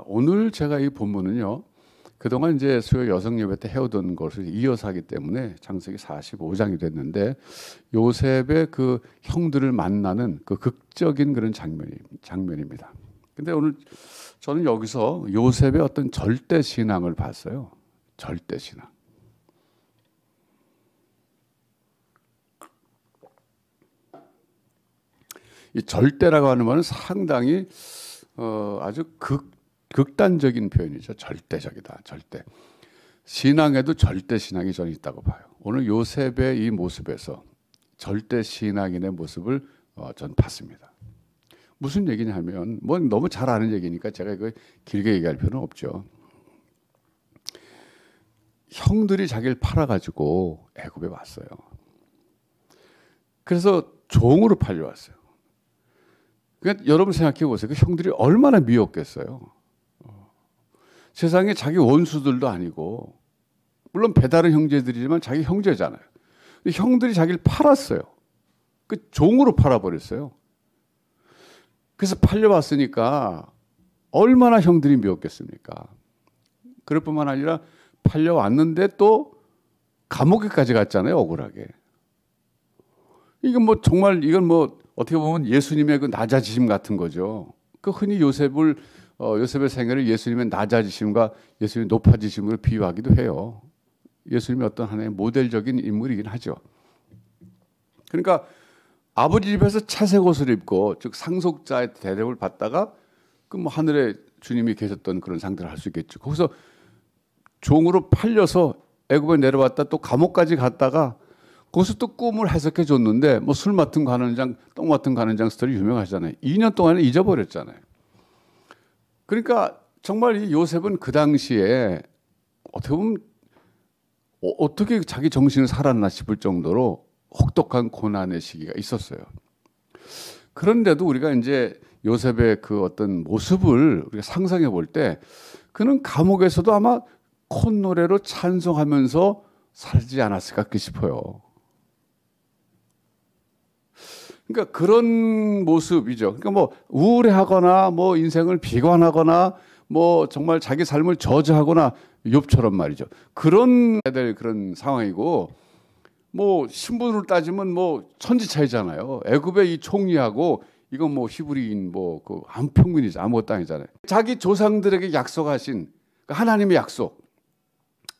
오늘 제가 이 본문은요. 그동안 이제 수요 여성 예배 때 해오던 것을 이어서 하기 때문에 창세기 45장이 됐는데 요셉의 그 형들을 만나는 그 극적인 그런 장면입니다. 근데 오늘 저는 여기서 요셉의 어떤 절대 신앙을 봤어요. 절대 신앙. 이 절대라고 하는 말은 상당히 아주 극단적인 표현이죠. 절대적이다. 절대. 신앙에도 절대 신앙이 저는 있다고 봐요. 오늘 요셉의 이 모습에서 절대 신앙인의 모습을 전 봤습니다. 무슨 얘기냐면 뭐 너무 잘 아는 얘기니까 제가 이거 길게 얘기할 필요는 없죠. 형들이 자기를 팔아가지고 애굽에 왔어요. 그래서 종으로 팔려왔어요. 그러니까 여러분 생각해 보세요. 그 형들이 얼마나 미웠겠어요. 세상에 자기 원수들도 아니고 물론 배다른 형제들이지만 자기 형제잖아요. 근데 형들이 자기를 팔았어요. 그 종으로 팔아버렸어요. 그래서 팔려왔으니까 얼마나 형들이 미웠겠습니까? 그럴 뿐만 아니라 팔려왔는데 또 감옥에까지 갔잖아요. 억울하게. 이건 뭐 정말 이건 뭐 어떻게 보면 예수님의 그 낮아지심 같은 거죠. 그 흔히 요셉의 생애를 예수님의 낮아지심과 예수님의 높아지심으로 비유하기도 해요. 예수님이 어떤 하나의 모델적인 인물이긴 하죠. 그러니까 아버지 집에서 차색 옷을 입고 즉 상속자의 대접을 받다가 그 뭐 하늘에 주님이 계셨던 그런 상태를 할 수 있겠죠. 거기서 종으로 팔려서 애굽에 내려왔다 또 감옥까지 갔다가 거기서 또 꿈을 해석해 줬는데 뭐 술 맡은 관원장, 똥 맡은 관원장 스토리 유명하잖아요. 2년 동안에 잊어버렸잖아요. 그러니까 정말 이 요셉은 그 당시에 어떻게 보면 어떻게 자기 정신을 살았나 싶을 정도로 혹독한 고난의 시기가 있었어요. 그런데도 우리가 이제 요셉의 그 어떤 모습을 우리가 상상해 볼 때 그는 감옥에서도 아마 콧노래로 찬송하면서 살지 않았을까 싶어요. 그러니까 그런 모습이죠. 그러니까 뭐 우울해하거나 뭐 인생을 비관하거나 뭐 정말 자기 삶을 저주하거나 욥처럼 말이죠. 그런 애들 그런 상황이고 뭐 신분으로 따지면 뭐 천지 차이잖아요. 애굽의 이 총리하고 이건 뭐 히브리인 뭐 그 안평균이죠. 아무것도 아니잖아요. 자기 조상들에게 약속하신 하나님의 약속,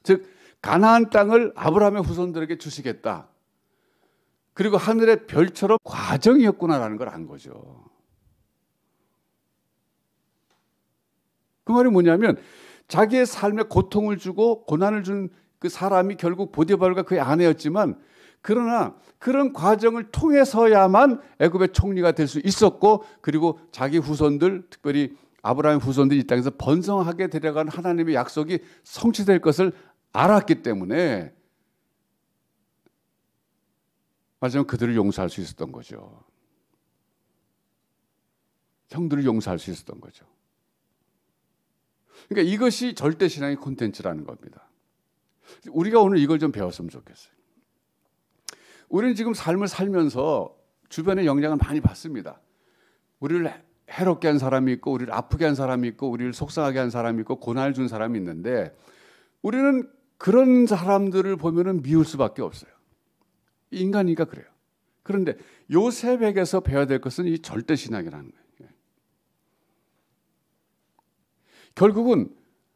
즉 가나안 땅을 아브라함의 후손들에게 주시겠다. 그리고 하늘의 별처럼 과정이었구나라는 걸 안 거죠. 그 말이 뭐냐면 자기의 삶에 고통을 주고 고난을 준 그 사람이 결국 보디발과 그의 아내였지만 그러나 그런 과정을 통해서야만 애굽의 총리가 될 수 있었고 그리고 자기 후손들 특별히 아브라함의 후손들이 이 땅에서 번성하게 되려간 하나님의 약속이 성취될 것을 알았기 때문에 마지막 그들을 용서할 수 있었던 거죠. 형들을 용서할 수 있었던 거죠. 그러니까 이것이 절대신앙의 콘텐츠라는 겁니다. 우리가 오늘 이걸 좀 배웠으면 좋겠어요. 우리는 지금 삶을 살면서 주변의 영향을 많이 받습니다. 우리를 해롭게 한 사람이 있고 우리를 아프게 한 사람이 있고 우리를 속상하게 한 사람이 있고 고난을 준 사람이 있는데 우리는 그런 사람들을 보면은 미울 수밖에 없어요. 인간이니까 그래요. 그런데 요셉에게서 배워야 될 것은 이 절대신앙이라는 거예요. 결국은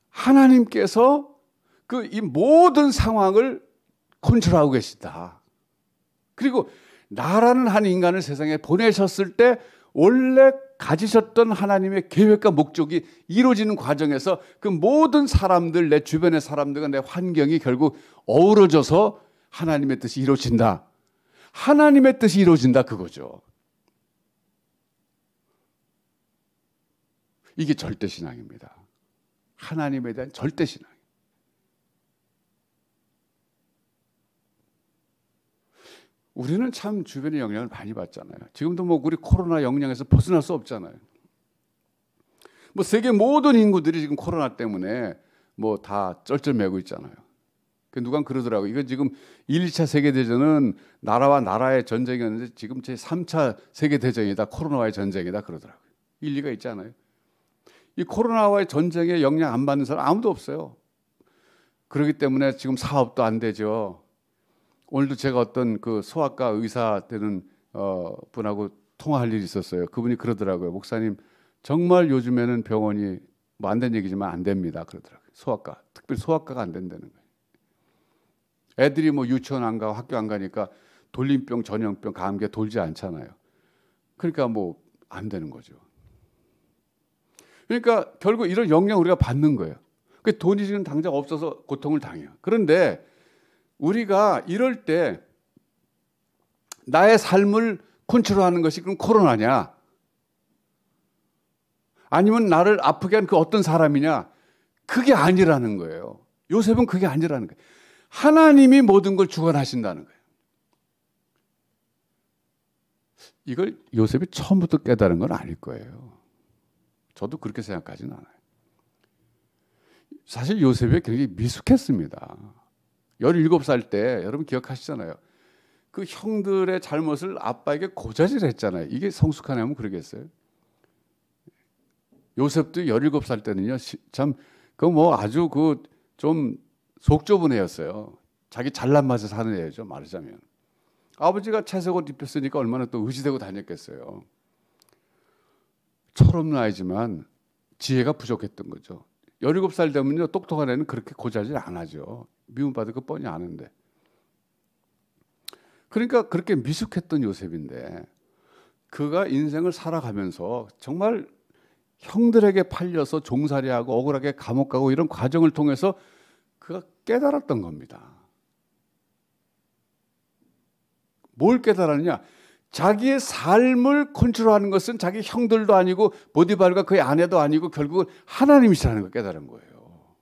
하나님께서 그 이 모든 상황을 컨트롤하고 계시다. 그리고 나라는 한 인간을 세상에 보내셨을 때 원래 가지셨던 하나님의 계획과 목적이 이루어지는 과정에서 그 모든 사람들, 내 주변의 사람들과 내 환경이 결국 어우러져서 하나님의 뜻이 이루어진다. 하나님의 뜻이 이루어진다 그거죠. 이게 절대신앙입니다. 하나님에 대한 절대신앙. 우리는 참 주변의 영향을 많이 받잖아요. 지금도 뭐 우리 코로나 영향에서 벗어날 수 없잖아요. 뭐 세계 모든 인구들이 지금 코로나 때문에 뭐 다 쩔쩔매고 있잖아요. 누가 그러더라고요. 이거 지금 1, 2차 세계대전은 나라와 나라의 전쟁이었는데 지금 제 3차 세계대전이다. 코로나와의 전쟁이다. 그러더라고요. 일리가 있지 않아요? 이 코로나와의 전쟁에 영향 안 받는 사람 아무도 없어요. 그렇기 때문에 지금 사업도 안 되죠. 오늘도 제가 어떤 그 소아과 의사 되는 분하고 통화할 일이 있었어요. 그분이 그러더라고요. 목사님, 정말 요즘에는 병원이 뭐 안 된 얘기지만 안 됩니다. 그러더라고요. 소아과, 특별히 소아과가 안 된다는 거예요. 애들이 뭐 유치원 안 가고 학교 안 가니까 돌림병, 전염병, 감기가 돌지 않잖아요. 그러니까 뭐 안 되는 거죠. 그러니까 결국 이런 영향 우리가 받는 거예요. 그 돈이 지금 당장 없어서 고통을 당해요. 그런데 우리가 이럴 때 나의 삶을 컨트롤하는 것이 그럼 코로나냐? 아니면 나를 아프게 한 그 어떤 사람이냐? 그게 아니라는 거예요. 요셉은 그게 아니라는 거예요. 하나님이 모든 걸 주관하신다는 거예요. 이걸 요셉이 처음부터 깨달은 건 아닐 거예요. 저도 그렇게 생각하지는 않아요. 사실 요셉이 굉장히 미숙했습니다. 17살 때 여러분 기억하시잖아요. 그 형들의 잘못을 아빠에게 고자질했잖아요. 이게 성숙하냐면 그러겠어요. 요셉도 17살 때는요. 참 그 뭐 아주 그 좀 속 좁은 애였어요. 자기 잘난 맛에 사는 애죠. 말하자면. 아버지가 채색옷 입혔으니까 얼마나 또 의지되고 다녔겠어요. 철없는 아이지만 지혜가 부족했던 거죠. 17살 되면요. 똑똑한 애는 그렇게 고자질 안 하죠. 미움받을 거 뻔히 아는데. 그러니까 그렇게 미숙했던 요셉인데 그가 인생을 살아가면서 정말 형들에게 팔려서 종살이하고 억울하게 감옥 가고 이런 과정을 통해서 그가 깨달았던 겁니다. 뭘 깨달았느냐? 자기의 삶을 컨트롤하는 것은 자기 형들도 아니고 보디발과 그의 아내도 아니고 결국은 하나님이시라는 걸 깨달은 거예요.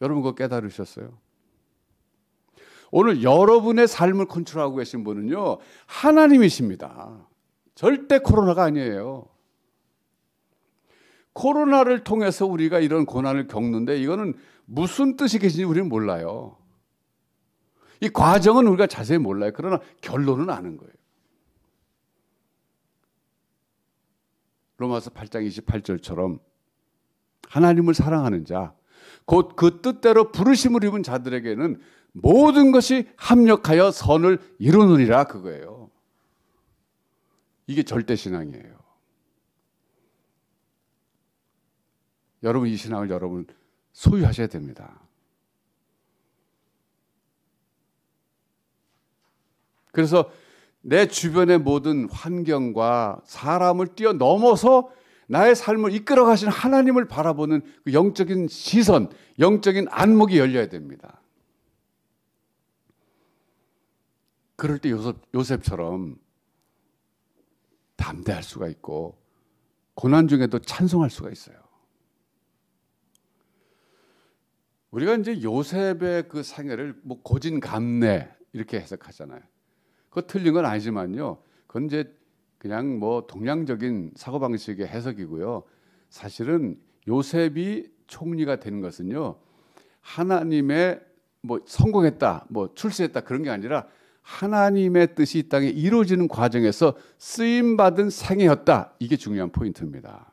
여러분 그거 깨달으셨어요? 오늘 여러분의 삶을 컨트롤하고 계신 분은요 하나님이십니다. 절대 코로나가 아니에요. 코로나를 통해서 우리가 이런 고난을 겪는데 이거는 무슨 뜻이 계신지 우리는 몰라요. 이 과정은 우리가 자세히 몰라요. 그러나 결론은 아는 거예요. 로마서 8장 28절처럼 하나님을 사랑하는 자, 곧 그 뜻대로 부르심을 입은 자들에게는 모든 것이 합력하여 선을 이루느니라 그거예요. 이게 절대신앙이에요. 여러분 이 신앙을 여러분 소유하셔야 됩니다. 그래서 내 주변의 모든 환경과 사람을 뛰어넘어서 나의 삶을 이끌어 가시는 하나님을 바라보는 그 영적인 시선, 영적인 안목이 열려야 됩니다. 그럴 때 요셉처럼 담대할 수가 있고 고난 중에도 찬송할 수가 있어요. 우리가 이제 요셉의 그 생애를 뭐 고진감래 이렇게 해석하잖아요. 그거 틀린 건 아니지만요. 그건 이제 그냥 뭐 동양적인 사고방식의 해석이고요. 사실은 요셉이 총리가 되는 것은요. 하나님의 뭐 성공했다, 뭐 출세했다 그런 게 아니라 하나님의 뜻이 이 땅에 이루어지는 과정에서 쓰임받은 생애였다. 이게 중요한 포인트입니다.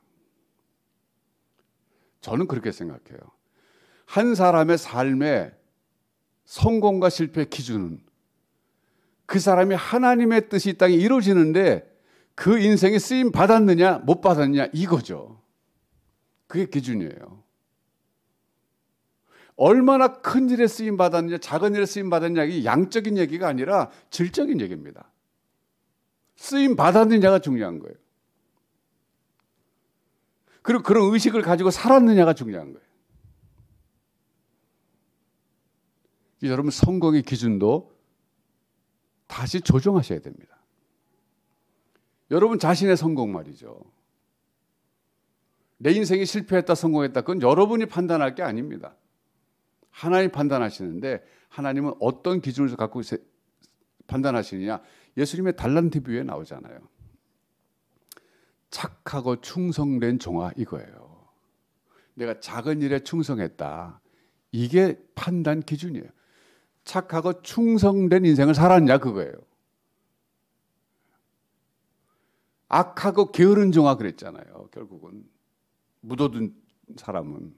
저는 그렇게 생각해요. 한 사람의 삶의 성공과 실패의 기준은 그 사람이 하나님의 뜻이 이 땅에 이루어지는데 그 인생에 쓰임 받았느냐 못 받았느냐 이거죠. 그게 기준이에요. 얼마나 큰 일에 쓰임 받았느냐 작은 일에 쓰임 받았느냐 이게 양적인 얘기가 아니라 질적인 얘기입니다. 쓰임 받았느냐가 중요한 거예요. 그리고 그런 의식을 가지고 살았느냐가 중요한 거예요. 여러분 성공의 기준도 다시 조정하셔야 됩니다. 여러분 자신의 성공 말이죠. 내 인생이 실패했다 성공했다 그건 여러분이 판단할 게 아닙니다. 하나님 판단하시는데 하나님은 어떤 기준을 갖고 판단하시느냐. 예수님의 달란트 비유에 나오잖아요. 착하고 충성된 종아 이거예요. 내가 작은 일에 충성했다. 이게 판단 기준이에요. 착하고 충성된 인생을 살았냐 그거예요. 악하고 게으른 종아 그랬잖아요. 결국은 묻어둔 사람은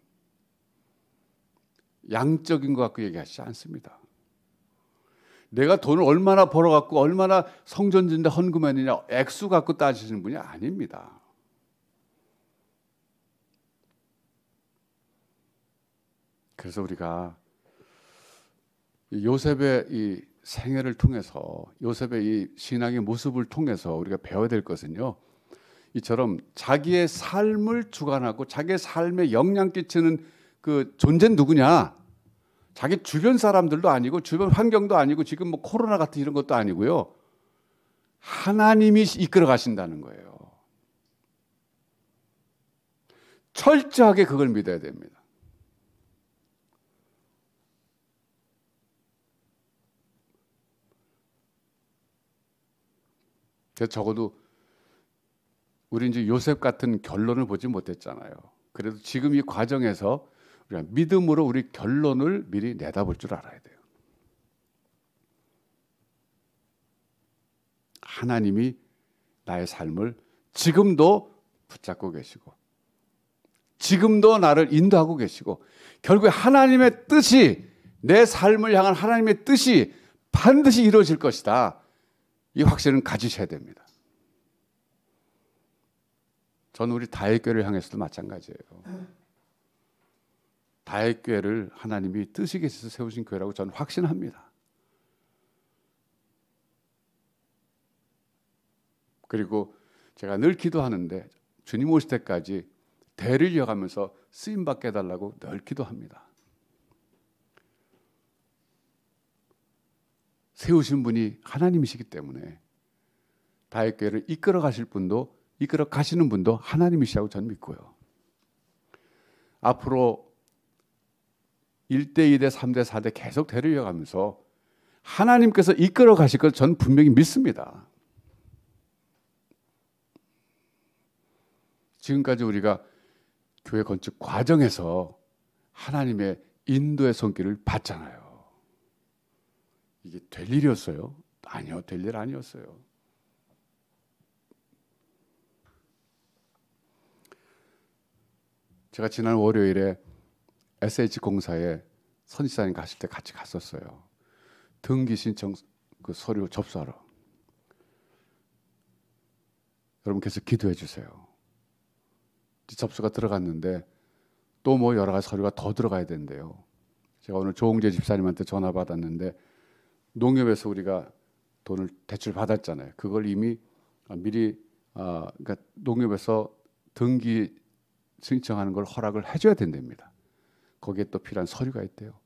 양적인 것 갖고 얘기하시지 않습니다. 내가 돈을 얼마나 벌어갖고 얼마나 성전진데 헌금했느냐 액수 갖고 따지시는 분이 아닙니다. 그래서 우리가 요셉의 이 생애를 통해서 요셉의 이 신앙의 모습을 통해서 우리가 배워야 될 것은요, 이처럼 자기의 삶을 주관하고 자기의 삶에 영향 끼치는 그 존재는 누구냐? 자기 주변 사람들도 아니고 주변 환경도 아니고 지금 뭐 코로나 같은 이런 것도 아니고요. 하나님이 이끌어 가신다는 거예요. 철저하게 그걸 믿어야 됩니다. 그래서 적어도 우리 이제 요셉 같은 결론을 보지 못했잖아요. 그래도 지금 이 과정에서 우리가 믿음으로 우리 결론을 미리 내다볼 줄 알아야 돼요. 하나님이 나의 삶을 지금도 붙잡고 계시고 지금도 나를 인도하고 계시고 결국에 하나님의 뜻이 내 삶을 향한 하나님의 뜻이 반드시 이루어질 것이다. 이 확신은 가지셔야 됩니다. 저는 우리 다윗교회를 향해서도 마찬가지예요. 다윗교회를 하나님이 뜻이 계셔서 세우신 교회라고 저는 확신합니다. 그리고 제가 늘 기도하는데 주님 오실 때까지 대를 이어가면서 쓰임받게 해달라고 늘 기도합니다. 세우신 분이 하나님이시기 때문에 다윗교회를 이끌어 가실 분도 이끌어 가시는 분도 하나님이시라고 저는 믿고요. 앞으로 1대, 2대, 3대, 4대 계속 대를 이어가면서 하나님께서 이끌어 가실 걸 저는 분명히 믿습니다. 지금까지 우리가 교회 건축 과정에서 하나님의 인도의 손길을 봤잖아요. 이게 될 일이었어요? 아니요, 될 일 아니었어요. 제가 지난 월요일에 SH공사에 선지자님 가실 때 같이 갔었어요. 등기 신청 그 서류 접수하러. 여러분께서 기도해 주세요. 접수가 들어갔는데 또 뭐 여러 가지 서류가 더 들어가야 된대요. 제가 오늘 조홍재 집사님한테 전화 받았는데 농협에서 우리가 돈을 대출 받았잖아요. 그걸 이미 미리 그러니까 농협에서 등기 신청하는 걸 허락을 해줘야 된답니다. 거기에 또 필요한 서류가 있대요.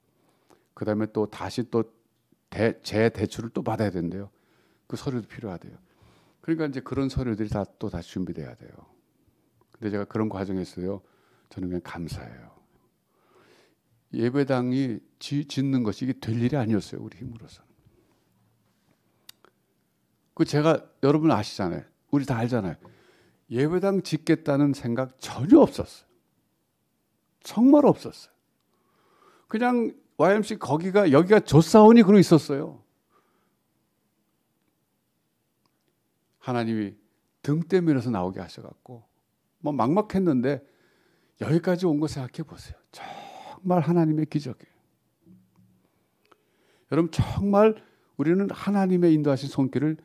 그 다음에 또 다시 또 재대출을 또 받아야 된대요. 그 서류도 필요하대요. 그러니까 이제 그런 서류들이 또 다시 준비돼야 돼요. 근데 제가 그런 과정에서요, 저는 그냥 감사해요. 예배당이 짓는 것이 이게 될 일이 아니었어요. 우리 힘으로서. 그 제가 여러분 아시잖아요. 우리 다 알잖아요. 예배당 짓겠다는 생각 전혀 없었어요. 정말 없었어요. 그냥 YMC 여기가 좋사오니 그러고 있었어요. 하나님이 등 때밀어서 나오게 하셔갖고 뭐 막막했는데 여기까지 온 거 생각해 보세요. 정말 하나님의 기적이에요. 여러분 정말 우리는 하나님의 인도하신 손길을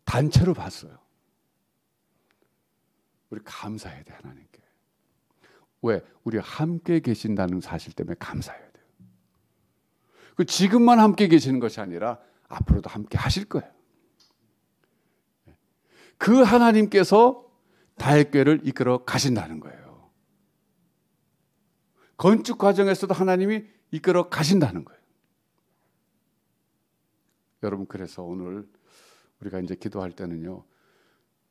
단체로 봤어요. 우리 감사해야 돼 하나님께. 왜? 우리가 함께 계신다는 사실 때문에 감사해야 돼요. 그 지금만 함께 계시는 것이 아니라 앞으로도 함께 하실 거예요. 그 하나님께서 다윗교회를 이끌어 가신다는 거예요. 건축 과정에서도 하나님이 이끌어 가신다는 거예요. 여러분 그래서 오늘 우리가 이제 기도할 때는요.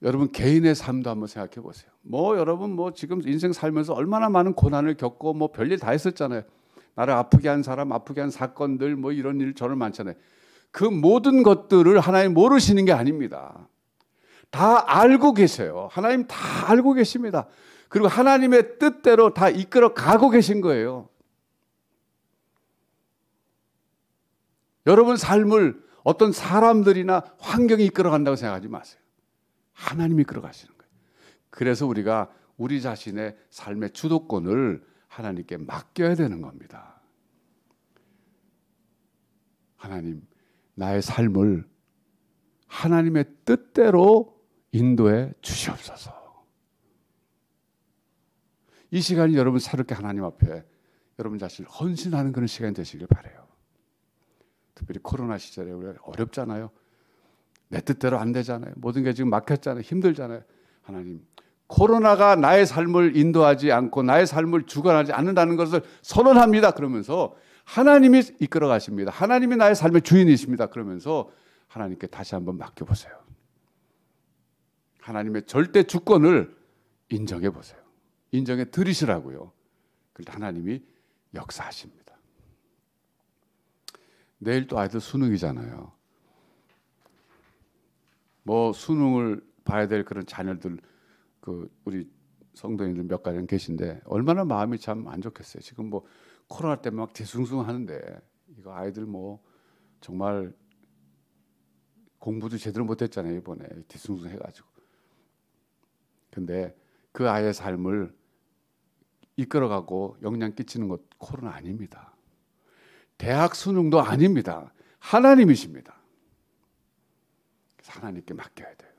여러분 개인의 삶도 한번 생각해 보세요. 여러분 지금 인생 살면서 얼마나 많은 고난을 겪고 별일 다 했었잖아요. 나를 아프게 한 사람, 아프게 한 사건들 이런 일 저는 많잖아요. 그 모든 것들을 하나님 모르시는 게 아닙니다. 다 알고 계세요. 하나님 다 알고 계십니다. 그리고 하나님의 뜻대로 다 이끌어 가고 계신 거예요. 여러분 삶을 어떤 사람들이나 환경이 이끌어 간다고 생각하지 마세요. 하나님이 이끌어 가시는 거예요. 그래서 우리가 우리 자신의 삶의 주도권을 하나님께 맡겨야 되는 겁니다. 하나님, 나의 삶을 하나님의 뜻대로 인도해 주시옵소서. 이 시간이 여러분 새롭게 하나님 앞에 여러분 자신을 헌신하는 그런 시간이 되시길 바라요. 특별히 코로나 시절에 우리가 어렵잖아요. 내 뜻대로 안 되잖아요. 모든 게 지금 막혔잖아요. 힘들잖아요. 하나님, 코로나가 나의 삶을 인도하지 않고 나의 삶을 주관하지 않는다는 것을 선언합니다. 그러면서 하나님이 이끌어 가십니다. 하나님이 나의 삶의 주인이십니다. 그러면서 하나님께 다시 한번 맡겨보세요. 하나님의 절대 주권을 인정해 보세요. 인정해 드리시라고요. 그런데 하나님이 역사하십니다. 내일 또 아이들 수능이잖아요. 뭐 수능을 봐야 될 그런 자녀들, 우리 성도님들 몇 가지 계신데 얼마나 마음이 참 안 좋겠어요. 지금 뭐 코로나 때문에 막 뒤숭숭 하는데 이거 아이들 뭐 정말 공부도 제대로 못했잖아요. 이번에 뒤숭숭 해가지고. 근데 그 아이의 삶을 이끌어가고 영향 끼치는 것 코로나 아닙니다. 대학 수능도 아닙니다. 하나님이십니다. 그래서 하나님께 맡겨야 돼요.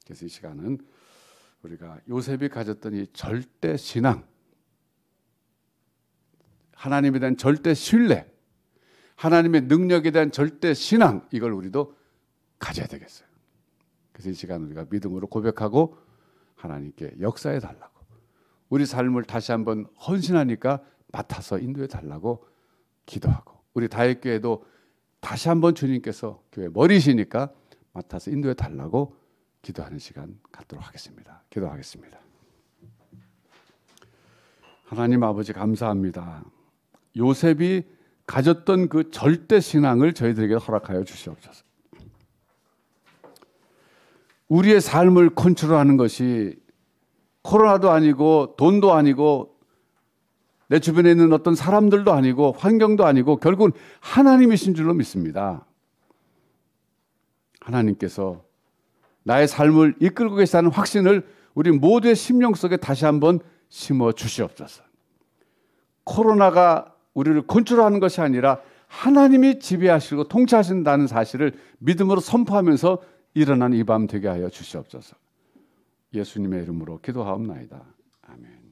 그래서 이 시간은 우리가 요셉이 가졌던 이 절대 신앙, 하나님에 대한 절대 신뢰, 하나님의 능력에 대한 절대 신앙, 이걸 우리도 가져야 되겠어요. 그래서 이 시간 우리가 믿음으로 고백하고 하나님께 역사해 달라고, 우리 삶을 다시 한번 헌신하니까 맡아서 인도해 달라고 기도하고, 우리 다윗교회도 다시 한번 주님께서 교회 머리시니까 맡아서 인도해 달라고 기도하는 시간 갖도록 하겠습니다. 기도하겠습니다. 하나님 아버지, 감사합니다. 요셉이 가졌던 그 절대 신앙을 저희들에게 허락하여 주시옵소서. 우리의 삶을 컨트롤하는 것이 코로나도 아니고 돈도 아니고 내 주변에 있는 어떤 사람들도 아니고 환경도 아니고 결국은 하나님이신 줄로 믿습니다. 하나님께서 나의 삶을 이끌고 계시다는 확신을 우리 모두의 심령 속에 다시 한번 심어 주시옵소서. 코로나가 우리를 컨트롤하는 것이 아니라 하나님이 지배하시고 통치하신다는 사실을 믿음으로 선포하면서 일어나는 이 밤 되게 하여 주시옵소서. 예수님의 이름으로 기도하옵나이다. 아멘.